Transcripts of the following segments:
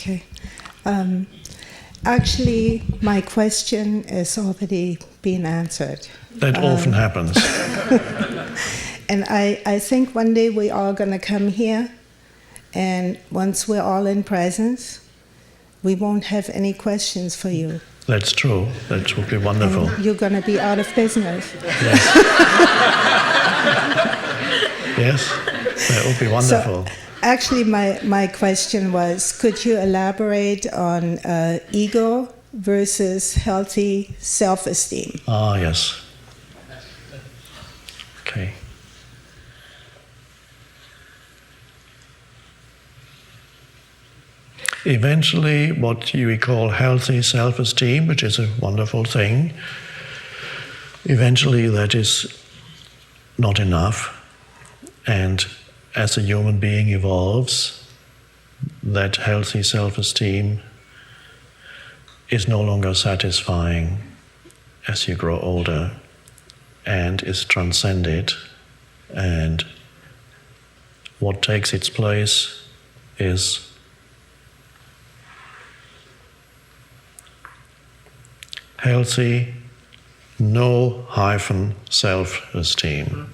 Okay. Actually, my question has already been answered. That often happens. And I think one day we're all going to come here, and once we're all in presence, we won't have any questions for you. That's true. That would be wonderful. And you're going to be out of business. Yes. Yes, that would be wonderful. So, actually, my question was, could you elaborate on ego versus healthy self-esteem? Ah, yes. Okay. Eventually, what you call healthy self-esteem, which is a wonderful thing, eventually that is not enough. And as a human being evolves, that healthy self-esteem is no longer satisfying as you grow older and is transcended. And what takes its place is healthy, no-hyphen self-esteem.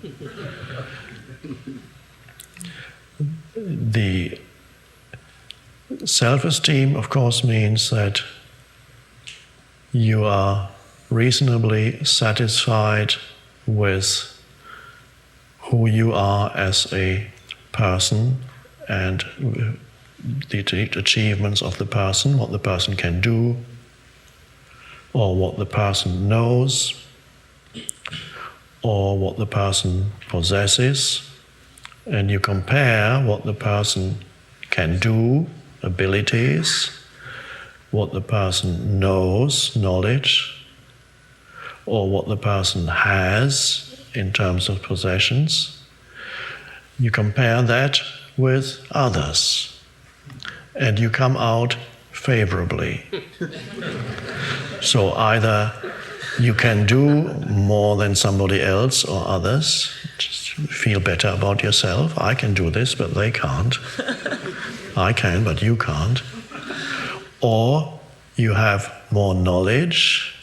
The self-esteem, of course, means that you are reasonably satisfied with who you are as a person and the achievements of the person, what the person can do, or what the person knows, or what the person possesses, and you compare what the person can do, abilities, what the person knows, knowledge, or what the person has in terms of possessions. You compare that with others, and you come out favorably. So either you can do more than somebody else or others, just feel better about yourself. I can do this, but they can't. I can, but you can't. Or you have more knowledge.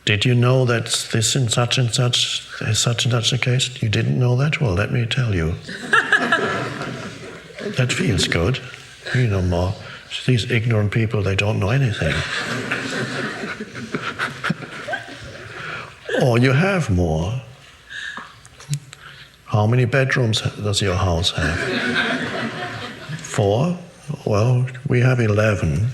Did you know that this in such and such is such and such a case? You didn't know that? Well, let me tell you. That feels good. You know more. These ignorant people, they don't know anything. Or you have more. How many bedrooms does your house have? 4? Well, we have 11.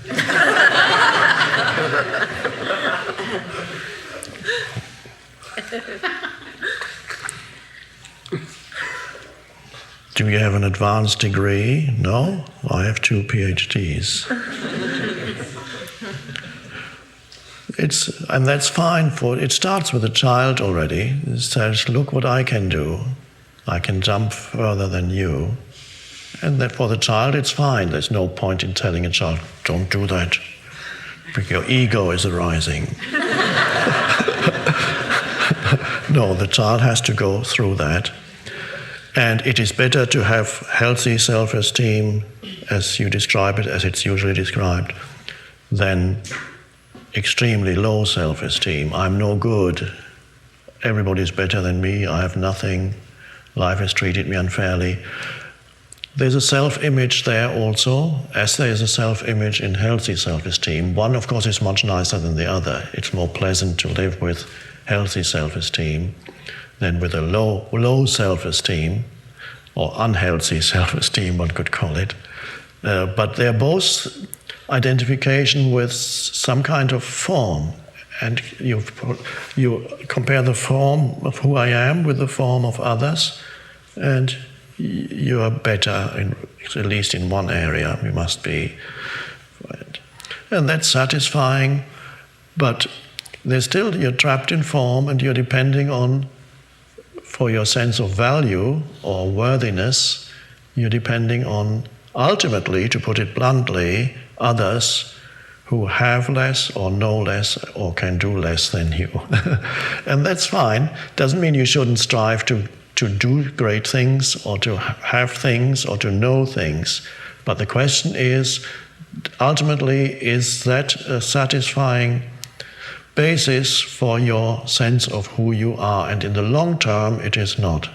Do you have an advanced degree? No, I have 2 PhDs. And that's fine. It starts with a child already. It says, look what I can do. I can jump further than you. And that for the child, it's fine. There's no point in telling a child, don't do that, because your ego is arising. No, the child has to go through that. And it is better to have healthy self-esteem, as you describe it, as it's usually described, than extremely low self-esteem. I'm no good. Everybody's better than me. I have nothing. Life has treated me unfairly. There's a self-image there also, as there is a self-image in healthy self-esteem. One, of course, is much nicer than the other. It's more pleasant to live with healthy self-esteem than with a low self-esteem, or unhealthy self-esteem, one could call it. But they're both identification with some kind of form. And you compare the form of who I am with the form of others, and you are better, at least in one area, you must be. And that's satisfying, but you're trapped in form, and you're depending on, for your sense of value or worthiness, you're depending on, ultimately, to put it bluntly, others who have less or know less or can do less than you. And that's fine. Doesn't mean you shouldn't strive to do great things or to have things or to know things, But the question is, ultimately, is that a satisfying basis for your sense of who you are? And in the long term, it is not.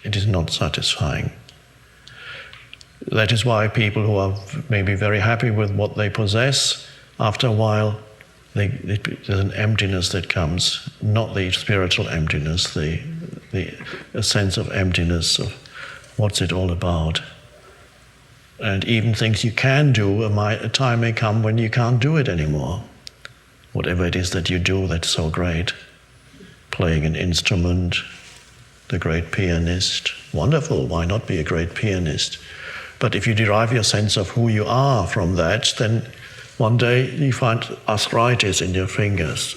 It is not satisfying. That is why people who are maybe very happy with what they possess, after a while, there's an emptiness that comes, not the spiritual emptiness, a sense of emptiness of what's it all about. And even things you can do, a time may come when you can't do it anymore. Whatever it is that you do that's so great. Playing an instrument, the great pianist, wonderful, why not be a great pianist? But if you derive your sense of who you are from that, then one day you find arthritis in your fingers.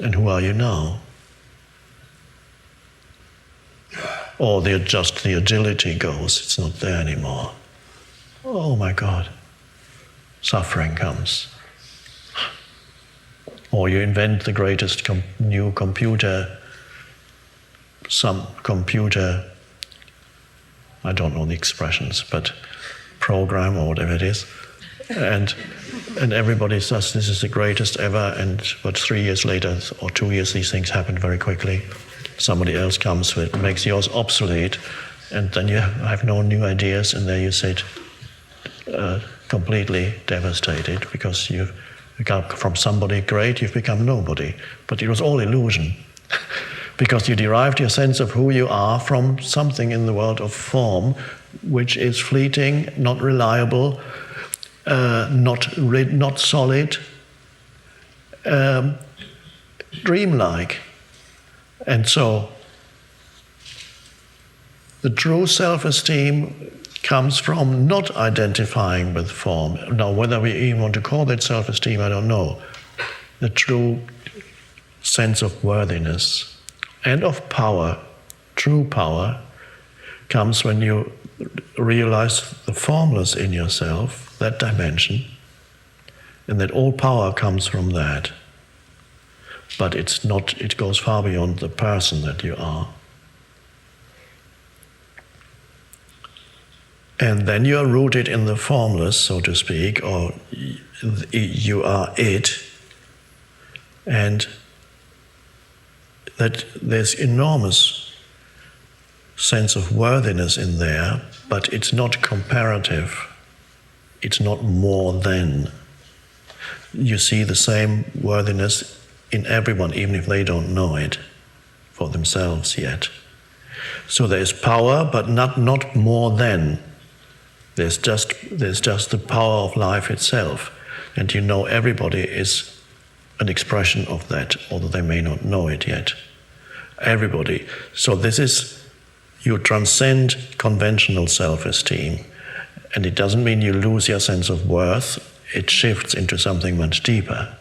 And who are you now? Or just the agility goes, it's not there anymore. Oh my God, suffering comes. Or you invent the greatest new computer, some computer, I don't know the expressions, but program or whatever it is, and everybody says this is the greatest ever, but 3 years later or 2 years these things happen very quickly. Somebody else comes with it, makes yours obsolete, and then you have no new ideas, and there you sit completely devastated because you've become, from somebody great, you've become nobody. But it was all illusion. Because you derived your sense of who you are from something in the world of form, which is fleeting, not reliable, not solid, dreamlike. And so, the true self-esteem comes from not identifying with form. Now, whether we even want to call that self-esteem, I don't know. The true sense of worthiness and of power, true power, comes when you realize the formless in yourself, that dimension, and that all power comes from that. But it's not, it goes far beyond the person that you are. And then you are rooted in the formless, so to speak, or you are it, and that there's enormous sense of worthiness in there, but it's not comparative. It's not more than. You see the same worthiness in everyone, even if they don't know it for themselves yet. So there's power, but not more than. There's just the power of life itself, and you know everybody is an expression of that, although they may not know it yet. Everybody. So this is, you transcend conventional self-esteem, and it doesn't mean you lose your sense of worth. It shifts into something much deeper.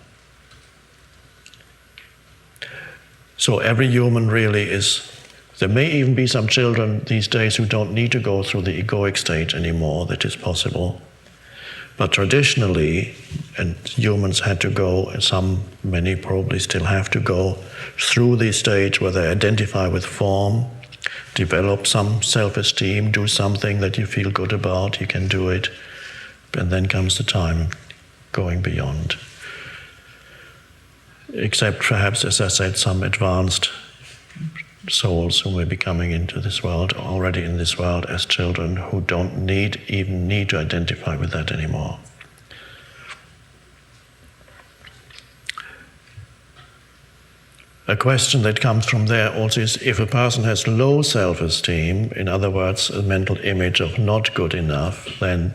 So every human really is. There may even be some children these days who don't need to go through the egoic stage anymore. That is possible. But traditionally, and humans had to go, many probably still have to go through the stage where they identify with form, develop some self-esteem, do something that you feel good about, you can do it, and then comes the time going beyond. Except perhaps, as I said, some advanced souls who may be coming into this world, already in this world as children, who don't even need to identify with that anymore. A question that comes from there also is, if a person has low self-esteem, in other words, a mental image of not good enough, then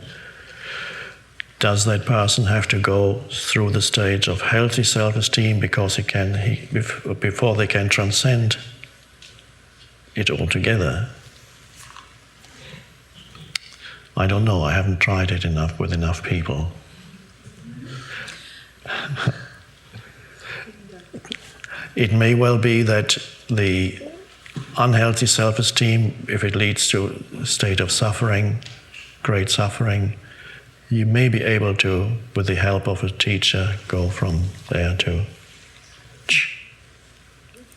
does that person have to go through the stage of healthy self-esteem before they can transcend it altogether? I don't know. I haven't tried it enough with enough people. It may well be that the unhealthy self-esteem, if it leads to a state of suffering, great suffering, you may be able to, with the help of a teacher, go from there to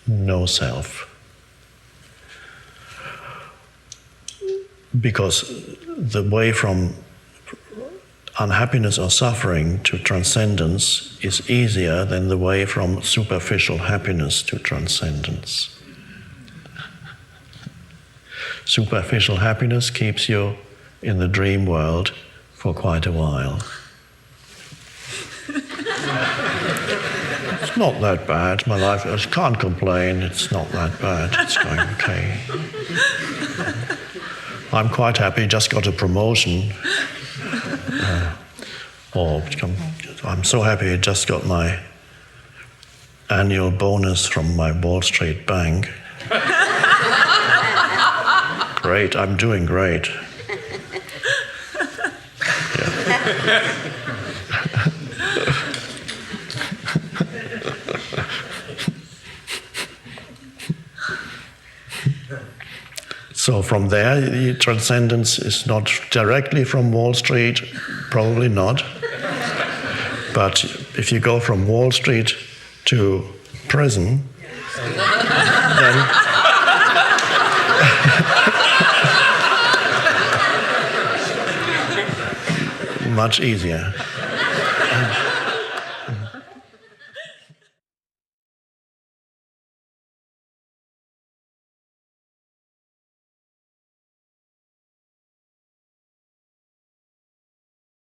no self. because the way from unhappiness or suffering to transcendence is easier than the way from superficial happiness to transcendence. Superficial happiness keeps you in the dream world for quite a while. It's not that bad, my life, I can't complain, it's not that bad, it's going okay. I'm quite happy, just got a promotion. I'm so happy I just got my annual bonus from my Wall Street bank. Great, I'm doing great. Yeah. So from there, the transcendence is not directly from Wall Street, probably not. But if you go from Wall Street to prison, then much easier.